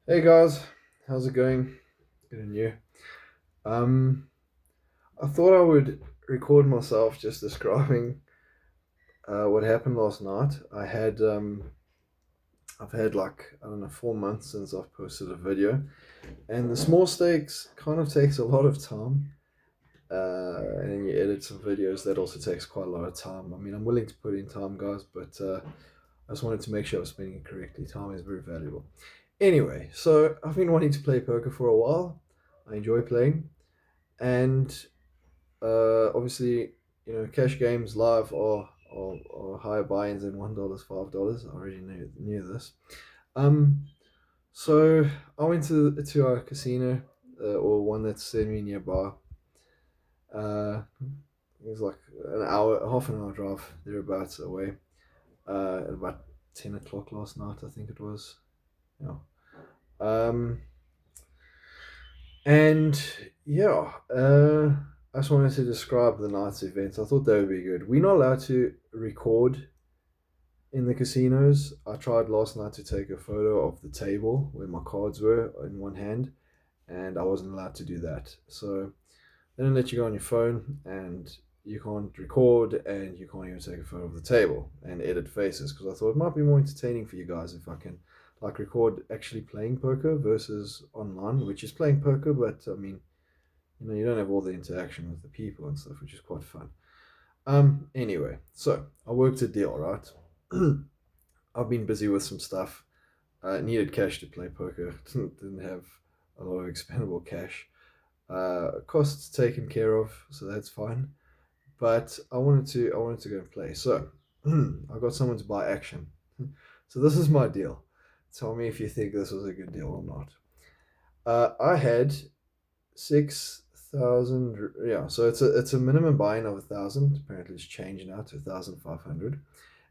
Hey guys, how's it going? Good and you. Um, I thought I would record myself just describing what happened last night. I've had like I don't know 4 months since I've posted a video, and the small stakes kind of takes a lot of time. And then you edit some videos that also takes quite a lot of time. I mean, I'm willing to put in time, guys, but I just wanted to make sure I was spending it correctly. Time is very valuable. Anyway, so I've been wanting to play poker for a while. I enjoy playing. And obviously, cash games live are higher buy-ins than $1, $5. I already knew this. Um, so I went to our casino, or one that's semi nearby. It was like an hour, half an hour drive thereabouts away. At about 10 o'clock last night, I think it was. Yeah. Um, And yeah, I just wanted to describe the night's events. I thought they would be good. We're not allowed to record in the casinos. I tried last night to take a photo of the table where my cards were in one hand, and I wasn't allowed to do that. So they don't let you go on your phone, and you can't record, and you can't even take a photo of the table and edit faces. Because I thought it might be more entertaining for you guys if I can like record actually playing poker versus online, which is playing poker, but I mean you don't have all the interaction with the people and stuff, which is quite fun. Anyway, so I worked a deal, right? I've been busy with some stuff. I needed cash to play poker. Didn't have a lot of expendable cash. Costs taken care of, so that's fine. But I wanted to go and play. So I got someone to buy action. So this is my deal. Tell me if you think this was a good deal or not. I had 6,000. Yeah, so it's a minimum buy-in of 1,000. Apparently it's changed now to 1,500.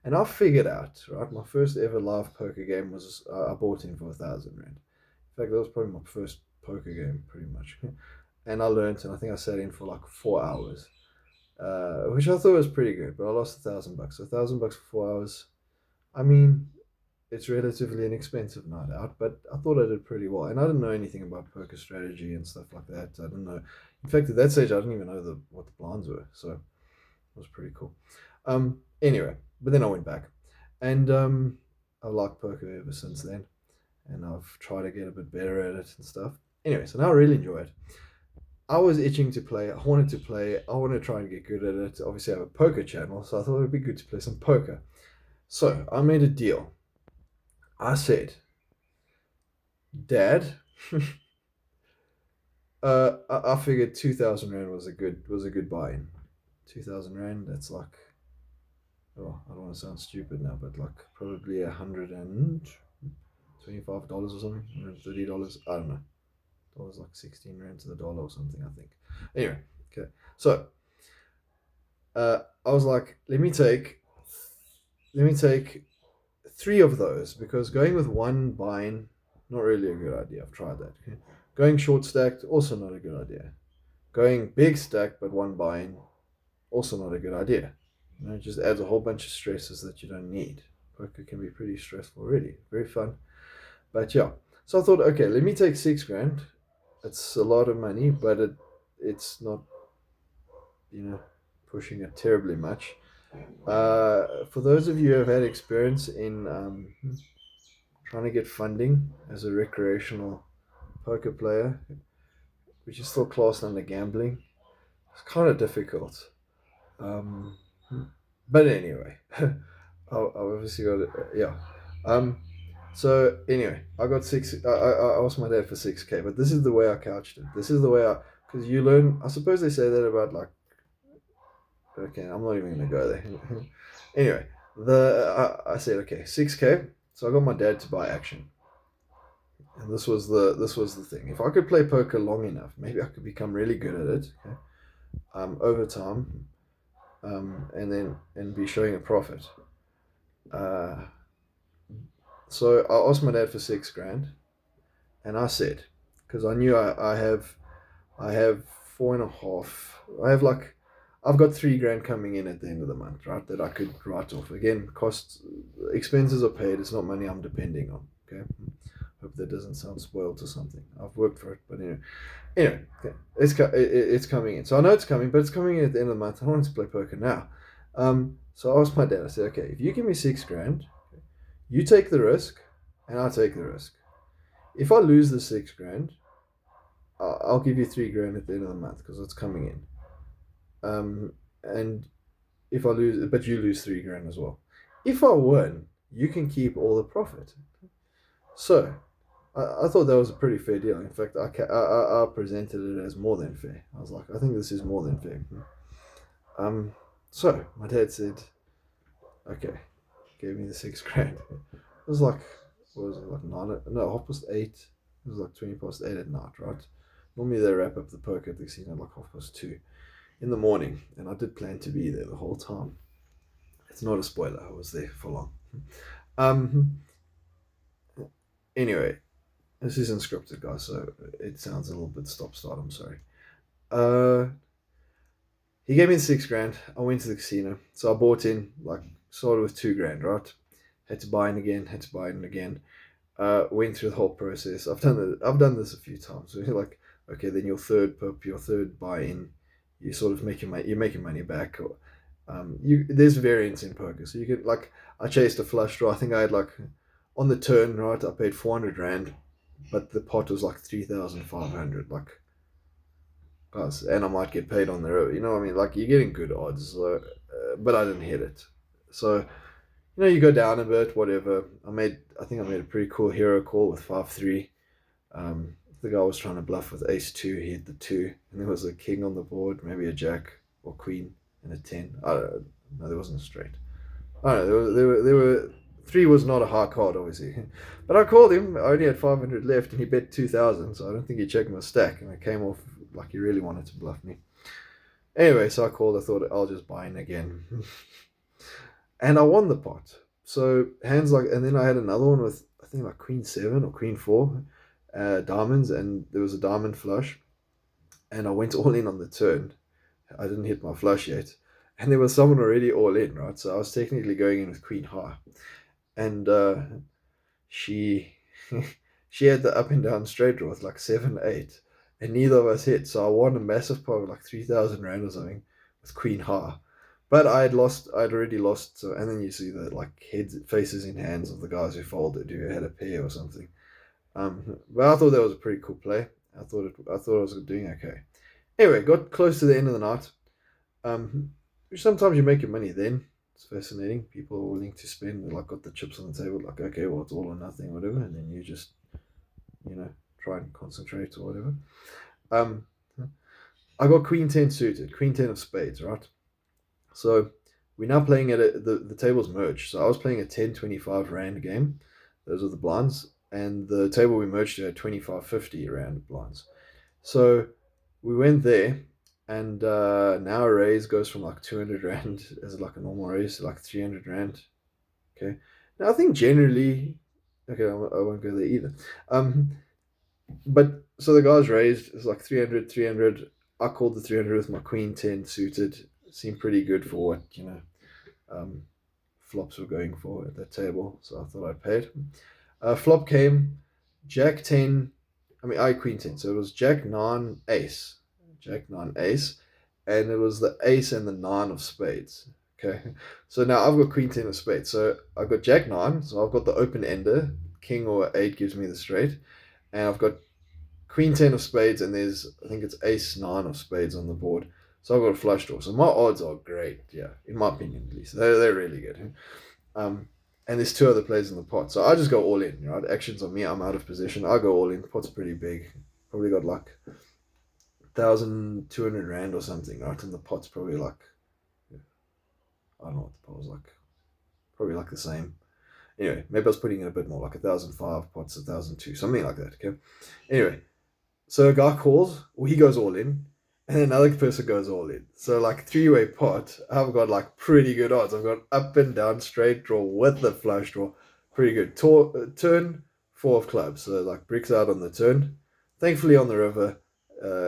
And I figured out, right, my first ever live poker game was I bought in for 1,000 rand. In fact, that was probably my first poker game, pretty much. And I learned, and I think I sat in for like 4 hours, which I thought was pretty good. But I lost 1,000 bucks. So 1,000 bucks for 4 hours. I mean, it's relatively inexpensive night out, but I thought I did pretty well. And I didn't know anything about poker strategy and stuff like that. I didn't know. In fact, at that stage, I didn't even know what the blinds were. So it was pretty cool. Anyway, but then I went back, and I've liked poker ever since then, and I've tried to get a bit better at it and stuff. Anyway, so now I really enjoy it. I was itching to play. I wanted to play. I wanted to try and get good at it. Obviously, I have a poker channel, so I thought it would be good to play some poker. So I made a deal. I said, Dad, I figured 2,000 rand was a good buy-in. 2,000 rand. That's like, oh, I don't want to sound stupid now, but like probably $125 or something, $130. I don't know. Dollars like 16 rand to the dollar or something. I think. Anyway, okay. So I was like, let me take three of those because going with one buy-in, not really a good idea. I've tried that. Okay? Going short stacked, also not a good idea. Going big stack but one buy-in, also not a good idea. It just adds a whole bunch of stresses that you don't need. Poker can be pretty stressful, really. Very fun. But yeah. So I thought, okay, let me take 6 grand. It's a lot of money, but it's not, you know, pushing it terribly much. For those of you who have had experience in trying to get funding as a recreational poker player, which is still classed under gambling, it's kind of difficult. Um, but anyway, I obviously got it. Yeah. Um, so anyway, I got six. I asked my dad for 6K, but this is the way I couched it. This is the way because you learn. I suppose they say that about like. Okay, I'm not even gonna go there. Anyway, I said okay, 6K. So I got my dad to buy action, and this was the thing. If I could play poker long enough, maybe I could become really good at it. Okay, over time, and be showing a profit. Uh, so I asked my dad for 6 grand, and I said, because I knew I have four and a half. I've got 3 grand coming in at the end of the month, right? That I could write off. Again, costs, expenses are paid. It's not money I'm depending on. Okay, Hope that doesn't sound spoiled or something. I've worked for it, but anyway, okay. It's coming in. So I know it's coming, but it's coming in at the end of the month. I don't want to play poker now. So I asked my dad. I said, okay, if you give me 6 grand, you take the risk, and I take the risk. If I lose the 6 grand, I'll give you 3 grand at the end of the month because it's coming in. And if I lose, but you lose 3 grand as well. If I win, you can keep all the profit. So I thought that was a pretty fair deal. In fact, I presented it as more than fair. I was like, I think this is more than fair. Um, so my dad said, okay, gave me the 6 grand. It was like, what was it, like 9? No, 8:30. It was like 8:20 at night, right? Normally they wrap up the poker at the casino at like 2:30 in the morning, and I did plan to be there the whole time. It's not a spoiler. I was there for long. Um. Anyway, this isn't scripted, guys, so it sounds a little bit stop-start. I'm sorry. Uh, he gave me the 6 grand. I went to the casino, so I bought in like started with 2 grand, right? Had to buy in again. Had to buy in again. Went through the whole process. I've done this a few times. So you're like, okay, then your third pip, your third buy-in, you sort of you're making money back. Or there's variance in poker, so you can like I chased a flush draw. I think I had like on the turn, right? I paid 400 rand, but the pot was like 3,500. Like, guys, and I might get paid on the road. You know what I mean? Like you're getting good odds, but I didn't hit it. So you go down a bit, whatever. I think I made a pretty cool hero call with 5-3. The guy was trying to bluff with ace 2. He hit the 2, and there was a king on the board, maybe a jack or queen, and a 10. I don't know. No, there wasn't a straight. I don't know. There were 3 was not a high card, obviously. But I called him. I only had 500 left, and he bet 2,000. So I don't think he checked my stack, and it came off like he really wanted to bluff me. Anyway, so I called. I thought I'll just buy in again. And I won the pot. So hands like, and then I had another one with I think like queen 7 or queen 4, diamonds, and there was a diamond flush, and I went all in on the turn. I didn't hit my flush yet, and there was someone already all in, right? So I was technically going in with queen high, and she she had the up and down straight draw with like 7-8, and neither of us hit. So I won a massive pot of like 3,000 rand or something with queen high. But I'd already lost. So, and then you see the like heads, faces in hands of the guys who folded, who had a pair or something. But I thought that was a pretty cool play. I thought I was doing okay. Anyway, got close to the end of the night. Sometimes you make your money then. It's fascinating. People are willing to spend. They like got the chips on the table. Like, okay, well, it's all or nothing, whatever. And then you just, try and concentrate or whatever. Um, I got queen 10 suited, queen 10 of spades, right? So we're now playing at the tables merged. So I was playing a 10-25 rand game. Those are the blinds. And the table we merged to had 25-50 rand blinds. So we went there, and now a raise goes from like 200 rand as like a normal raise to like 300 rand. Okay. Now I think generally, okay, I won't go there either. But so the guys raised, it's like 300, 300. I called the 300 with my queen 10 suited. Seemed pretty good for what, flops were going for at that table. So I thought I'd pay it. Flop came jack 10. I queen 10. So it was jack 9 ace. Jack 9 ace. And it was the ace and the 9 of spades. Okay. So now I've got queen 10 of spades. So I've got jack 9. So I've got the open ender. King or 8 gives me the straight. And I've got queen 10 of spades. And I think it's ace 9 of spades on the board. So I've got a flush draw. So my odds are great. Yeah. In my opinion, at least. They're really good. And there's 2 other players in the pot. So I just go all in. Right? Action's on me. I'm out of position. I go all in. Pot's pretty big. Probably got like 1,200 rand or something, right? And the pot's probably like, I don't know what the pot was like. Probably like the same. Anyway, maybe I was putting in a bit more, like 1,005, pot's 1,002, something like that, okay? Anyway, so a guy calls, or he goes all in, and another person goes all in. So like 3-way pot, I've got like pretty good odds. I've got up and down straight draw with the flush draw. Pretty good. Turn 4 of clubs. So like bricks out on the turn. Thankfully on the river,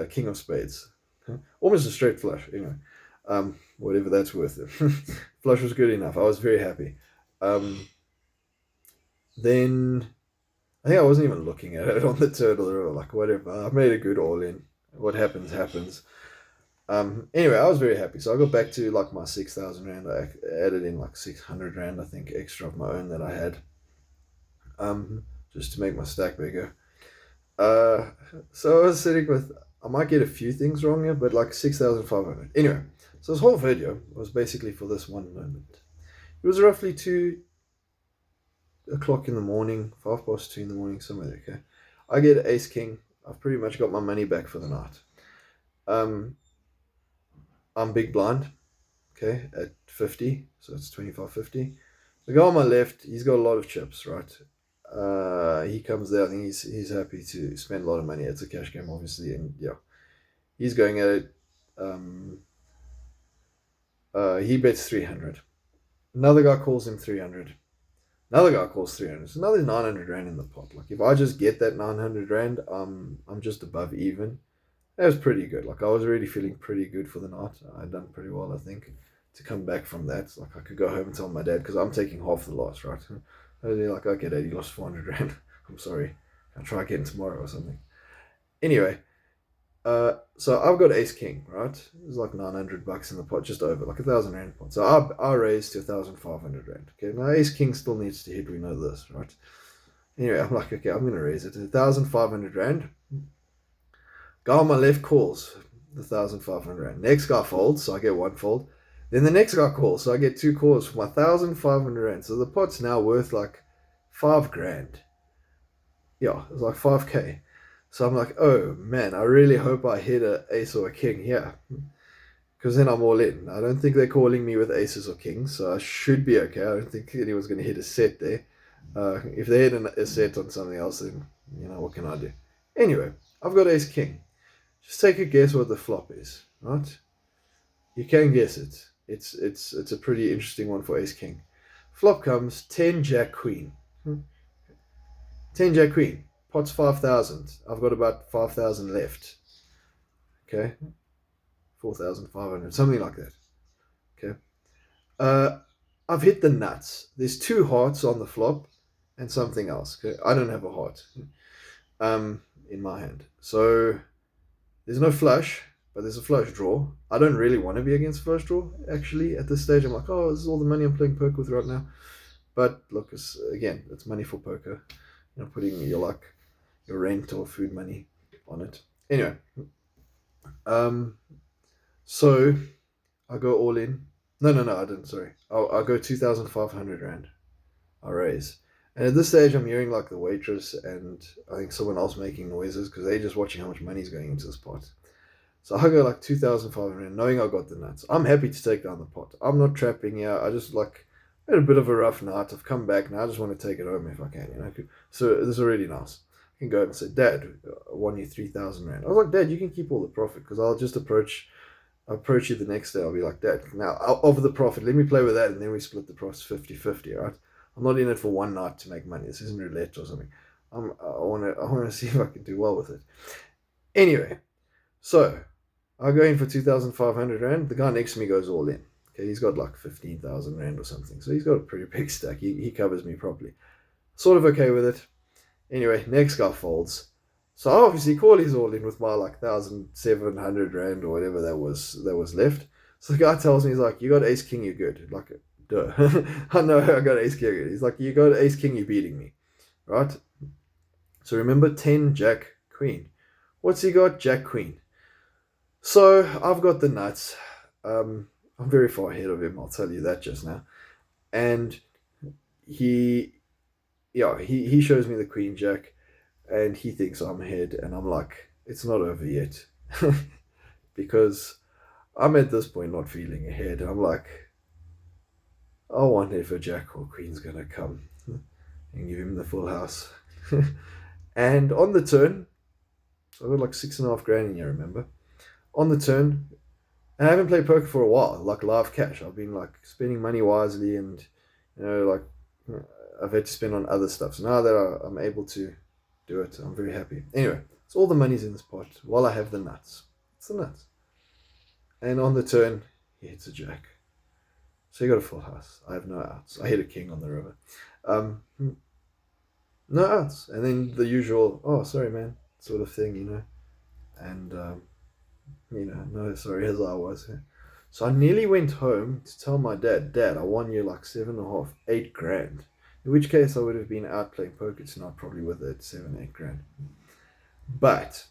king of spades. Almost a straight flush. Anyway, whatever that's worth. Flush was good enough. I was very happy. Then I think I wasn't even looking at it on the turn of the river. Like, whatever. I made a good all in. What happens, happens. Anyway, I was very happy. So I got back to like my 6,000 rand. I added in like 600 rand, I think, extra of my own that I had, just to make my stack bigger. Uh, so I was sitting with, I might get a few things wrong here, but like 6,500. Anyway, so this whole video was basically for this one moment. It was roughly 2 o'clock in the morning, 2:05 in the morning, somewhere there, okay? I get ace king. I've pretty much got my money back for the night. Um, I'm big blind, okay, at 50, so it's 25.50. The guy on my left, he's got a lot of chips, right? He comes there. I think he's happy to spend a lot of money. It's a cash game, obviously, and yeah, he's going at it. Um, he bets 300. Another guy calls him 300. Another guy calls 300. So now there's 900 rand in the pot. Like if I just get that 900 rand, I'm just above even. That was pretty good. Like I was really feeling pretty good for the night. I'd done pretty well, I think, to come back from that. Like I could go home and tell my dad because I'm taking half the loss, right? I'd be like, okay, Dad, you lost 400 rand. I'm sorry. I'll try again tomorrow or something. Anyway, so I've got ace king, right? There's like 900 bucks in the pot, just over, like 1,000 rand pot. So I raised to 1,500 rand. Okay, now ace king still needs to hit. We know this, right? Anyway, I'm like, okay, I'm gonna raise it to 1,500 rand. Guy on my left calls the 1,500 rand. Next guy folds, so I get one fold. Then the next guy calls, so I get two calls for my 1,500 rand. So the pot's now worth like 5 grand. Yeah, it's like 5k. So I'm like, oh man, I really hope I hit a ace or a king here. Because then I'm all in. I don't think they're calling me with aces or kings, so I should be okay. I don't think anyone's going to hit a set there. If they hit a set on something else, then, what can I do? Anyway, I've got ace king. Just take a guess what the flop is, right? You can guess it. It's a pretty interesting one for ace king. Flop comes 10 jack queen. 10 jack queen. Pot's 5,000. I've got about 5,000 left. Okay? 4,500, something like that. Okay? Uh, I've hit the nuts. There's two hearts on the flop and something else. Okay? I don't have a heart in my hand. So there's no flush, but there's a flush draw. I don't really want to be against flush draw, actually. At this stage, I'm like, oh, this is all the money I'm playing poker with right now. But look, it's money for poker. Putting your rent or food money on it. Anyway, so I go all in. No, I didn't. Sorry, I'll go 2,500 rand. I raise, and at this stage, I'm hearing like the waitress and I think someone else making noises because they're just watching how much money is going into this pot. So I go like 2,500, knowing I got the nuts. I'm happy to take down the pot. I'm not trapping here. I just had a bit of a rough night. I've come back now. I just want to take it home if I can. So this is already nice. I can go and say, Dad, I won you 3,000 rand. I was like, Dad, you can keep all the profit because I'll just approach you the next day. I'll be like, Dad, now of the profit, let me play with that, and then we split the profits 50-50, right? I'm not in it for one night to make money. This isn't roulette or something. I want to see if I can do well with it. Anyway, so I go in for 2,500 rand. The guy next to me goes all in. Okay, he's got like 15,000 rand or something. So he's got a pretty big stack. He covers me properly. Sort of okay with it. Anyway, next guy folds. So I obviously call his all in with my 1,700 rand or whatever that was left. So the guy tells me, he's like, you got ace king, you're good. Like, duh. I know I got ace king. He's like, you got ace king, you're beating me. Right? So remember 10 jack queen. What's he got? Jack queen. So I've got the nuts. I'm very far ahead of him, I'll tell you that just now. And he shows me the queen jack and he thinks I'm ahead, and I'm like, it's not over yet. Because I'm at this point not feeling ahead. I'm like, I wonder if a jack or queen's gonna come and give him the full house. And on the turn, so I got like 6.5 grand in here, remember? On the turn, and I haven't played poker for a while, like live cash. I've been spending money wisely, and I've had to spend on other stuff. So now that I'm able to do it, I'm very happy. Anyway, so all the money's in this pot while I have the nuts. It's the nuts. And on the turn, he hits a jack. So he got a full house. I have no outs. I hit a king on the river. no outs, and then the usual, oh sorry man, sort of thing, and no sorry as I was. So I nearly went home to tell my dad, Dad, I won you like 7.5, 8 grand. In which case I would have been out playing poker tonight, probably with it 7, 8 grand. But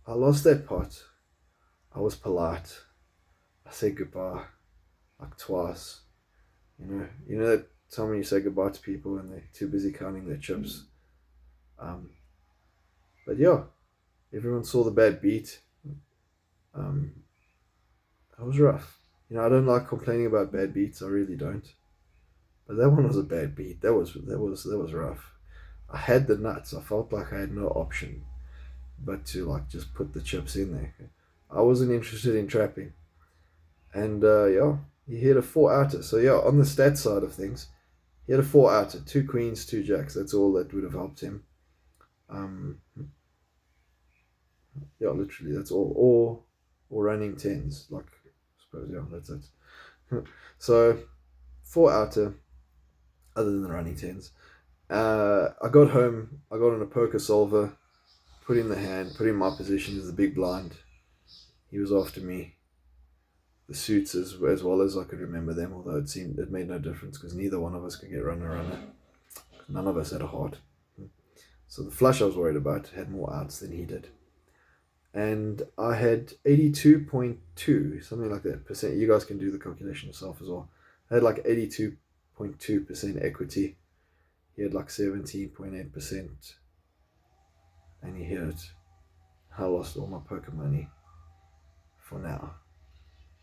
I lost that pot. I was polite. I said goodbye like twice. That time when you say goodbye to people and they're too busy counting their chips. Um, but yeah, everyone saw the bad beat. Um, that was rough. I don't like complaining about bad beats. I really don't. But that one was a bad beat. That was rough. I had the nuts. I felt like I had no option but to like just put the chips in there. I wasn't interested in trapping, and yeah, he hit a four outer. So yeah, on the stat side of things, he had a four outer, two queens, two jacks. That's all that would have helped him. Um, yeah, literally, that's all. Or running tens, like I suppose. Yeah, that's it. So four outer, other than the running tens. I got home. I got on a poker solver, put in the hand, put in my position as the big blind. He was after me. The suits as well as I could remember them, although it made no difference because neither one of us could get runner. None of us had a heart. So the flush I was worried about had more outs than he did. And I had 82.2, something like that percent. You guys can do the calculation yourself as well. I had like 82.2% equity. He had like 17.8%, and he hit it. I lost all my poker money for now.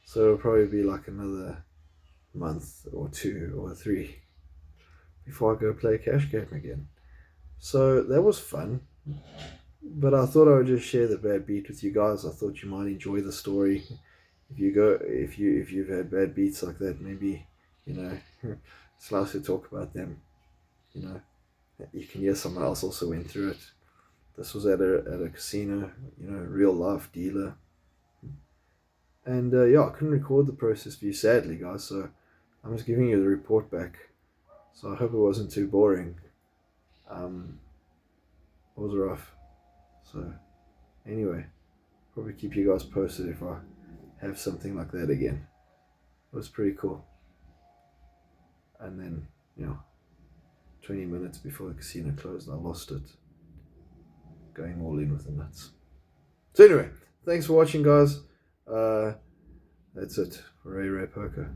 So it'll probably be like another month or 2 or 3 before I go play a cash game again. So that was fun. But I thought I would just share the bad beat with you guys. I thought you might enjoy the story. If you've had bad beats like that, maybe it's nice to talk about them. You know, you can hear someone else also went through it. This was at a casino, real life dealer. And yeah, I couldn't record the process for you, sadly, guys. So I'm just giving you the report back. So I hope it wasn't too boring. It was rough. So anyway, probably keep you guys posted if I have something like that again. It was pretty cool. And then, 20 minutes before the casino closed, I lost it. Going all in with the nuts. So anyway, thanks for watching, guys. That's it for Ray Ray Poker.